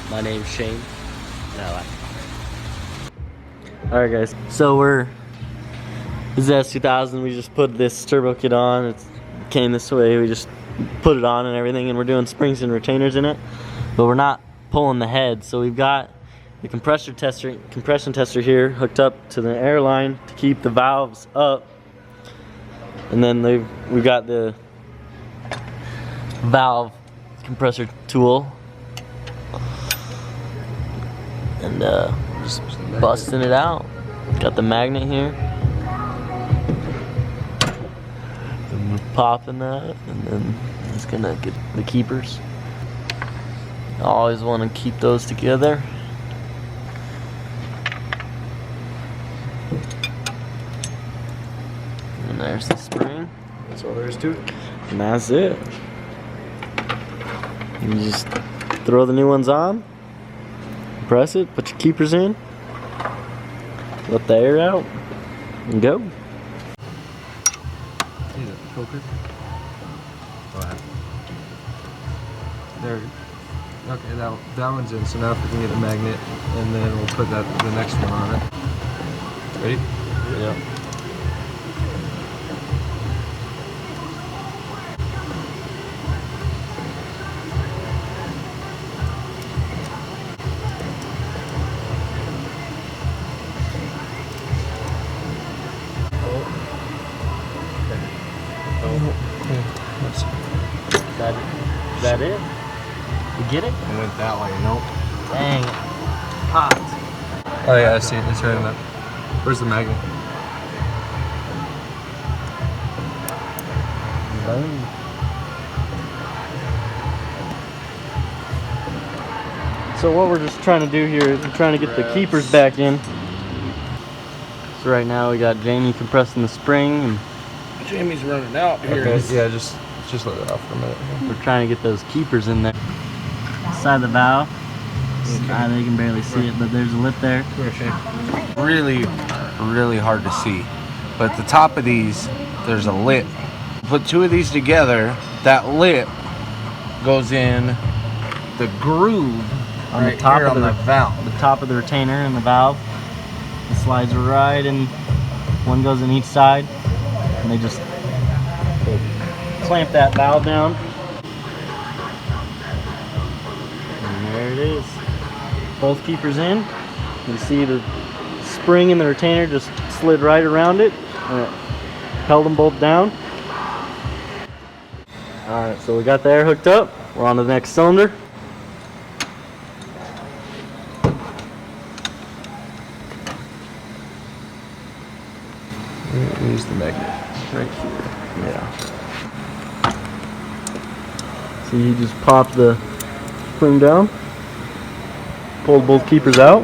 My name's Shane. No, alright guys, so this is S2000. We just put this turbo kit on. It came this way. We just put it on and everything, and we're doing springs and retainers in it, but we're not pulling the head. So we've got the compression tester here hooked up to the air line to keep the valves up, and then we've got the valve compressor tool, and just busting it out. Got the magnet here, and we're popping that, and then it's gonna get the keepers. I always want to keep those together. And there's the spring. That's all there is to it. And that's it. You just throw the new ones on, press it, put your keepers in, let the air out, and go. Focus. There. Okay, that one's in. So now if we can get a magnet, and then we'll put the next one on it. Ready? Yeah. Is that it? You get it? It went that way, nope. Dang. Hot. Oh yeah, I see it. It's right in that. Where's the magnet? Boom. So what we're just trying to do here is we're trying to get the keepers back in. So right now we got Jamie compressing the spring, and Jamie's running out here. Okay. Yeah, just let it off for a minute. we're trying to get those keepers in there. Side of the valve. Okay. They can barely see it, but there's a lip there. Really, really hard to see. But at the top of these, there's a lip. Put two of these together, that lip goes in the groove on right the top here of on the valve. The top of the retainer and the valve. It slides right in. One goes in each side, and they just clamp that valve down. And there it is. Both keepers in. You see the spring and the retainer just slid right around it, and it held them both down. Alright, so we got the air hooked up. We're on to the next cylinder. Use the magnet right here. Yeah. So you just pop the spring down, pull both keepers out,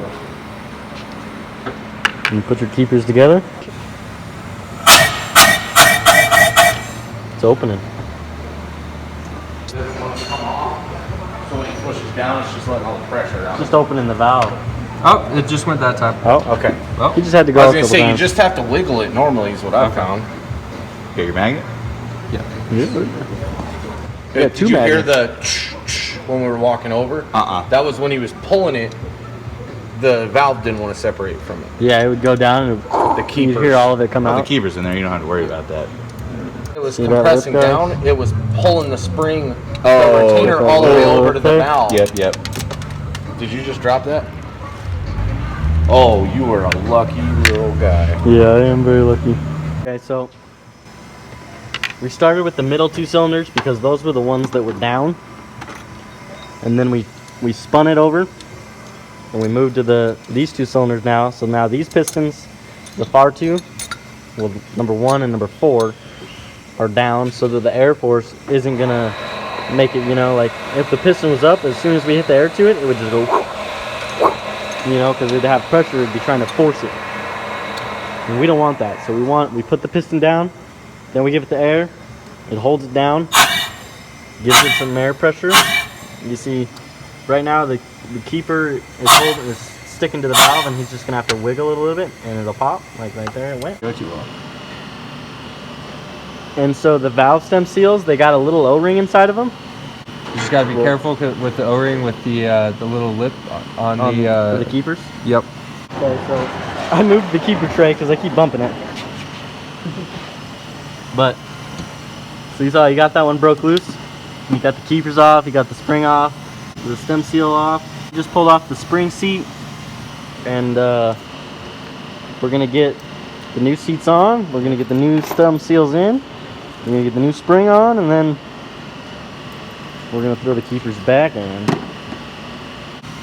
and put your keepers together. It's opening. So when it pushes down, it's just letting all the pressure out. Just opening the valve. Oh, it just went that time. Oh, Okay. Well, you just had to go. I was gonna say you just have to wiggle it normally is what I found. Get your magnet? yeah. Yeah, Did you hear the when we were walking over? That was when he was pulling it. The valve didn't want to separate from it. Yeah, it would go down and The you'd keepers. hear all of it come Oh, out. the keeper's in there. You don't have to worry about that. It was See that compressing lip, guys? down. It was pulling the spring, the Oh, retainer all the way over to the okay. valve. Yep. Did you just drop that? Oh, you were a lucky little guy. Yeah, I am very lucky. Okay, so we started with the middle two cylinders because those were the ones that were down, and then we spun it over and we moved to these two cylinders now. So now these pistons, the far two, well, number 1 and number 4, are down, so that the air force isn't gonna make it, you know, like if the piston was up, as soon as we hit the air to it, it would just go, you know, because it'd have pressure, it'd be trying to force it. And we don't want that. So we put the piston down, then we give it the air, it holds it down, gives it some air pressure. You see, right now the keeper is sticking to the valve, and he's just gonna have to wiggle it a little bit, and it'll pop, like right there, it went. Don't you will. And so the valve stem seals, they got a little O-ring inside of them. You just gotta be careful with the O-ring with the little lip on for the the keepers. Yep. Okay, so I moved the keeper tray because I keep bumping it. But so you saw you got that one broke loose. You got the keepers off. You got the spring off. The stem seal off. You just pulled off the spring seat, and we're gonna get the new seats on. We're gonna get the new stem seals in. We're gonna get the new spring on, and then we're gonna throw the keepers back in.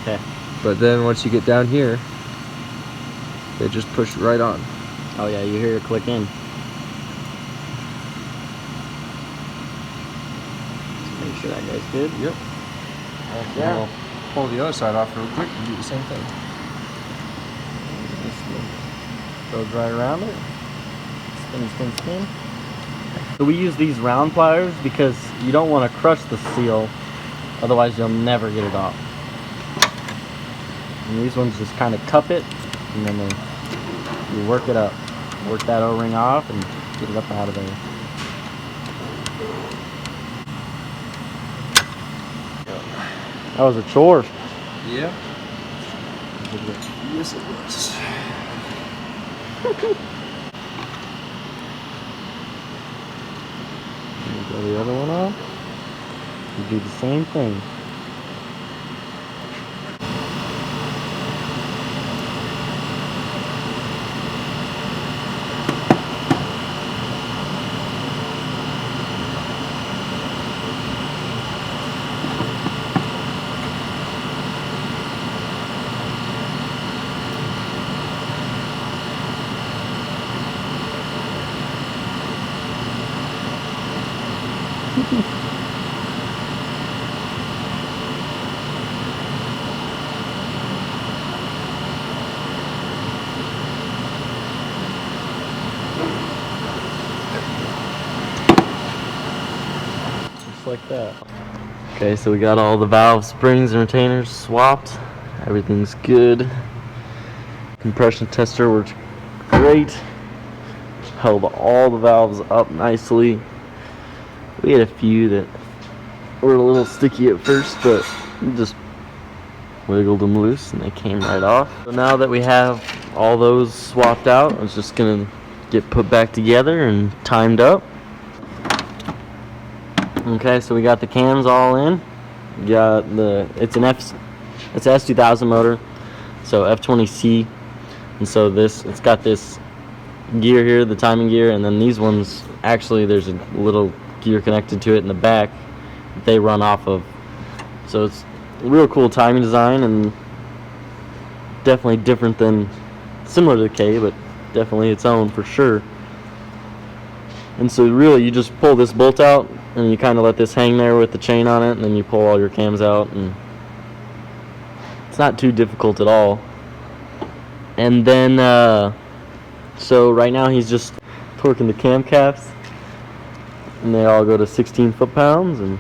Okay. But then once you get down here, they just push right on. Oh yeah, you hear it click in. Just make sure that guy's good. Yep. Yeah. We'll pull the other side off real quick and do the same thing. Goes right around it. Spin, spin, spin. So we use these round pliers because you don't want to crush the seal, otherwise you'll never get it off. And these ones just kind of cup it, and then you work it up. Work that O-ring off and get it up out of there. That was a chore. Yeah. Yes, it was. Go the other one off. You do the same thing. Just like that. Okay, so we got all the valve springs and retainers swapped. Everything's good. Compression tester worked great. Held all the valves up nicely. We had a few that were a little sticky at first, but we just wiggled them loose and they came right off. So now that we have all those swapped out, I was just gonna get put back together and timed up. Okay, so we got the cams all in. We got it's an S2000 motor, so F20C, and so it's got this gear here, the timing gear, and then these ones, actually there's a little gear connected to it in the back that they run off of. So it's a real cool timing design, and definitely different than, similar to the K, but definitely its own for sure. And so really you just pull this bolt out and you kind of let this hang there with the chain on it, and then you pull all your cams out, and it's not too difficult at all. And then so right now he's just torquing the cam caps, and they all go to 16 foot-pounds, and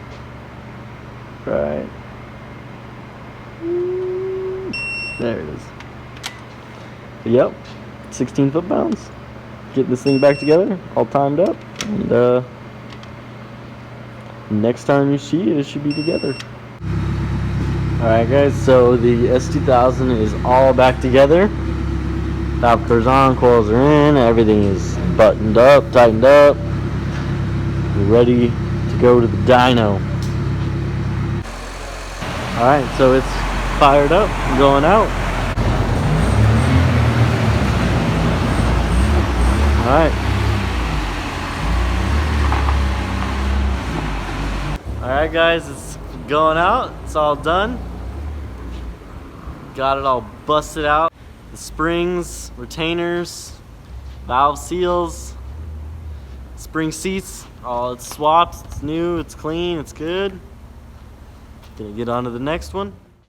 right there it is. Yep, 16 foot-pounds. Getting this thing back together, all timed up, and next time you see it, it should be together. Alright guys, so the S2000 is all back together. Valve covers on, coils are in, everything is buttoned up, tightened up. We're ready to go to the dyno. Alright, so it's fired up, going out. Alright. Alright guys, it's going out. It's all done. Got it all busted out. The springs, retainers, valve seals, spring seats, all it's swapped, it's new, it's clean, it's good. Gonna get on to the next one.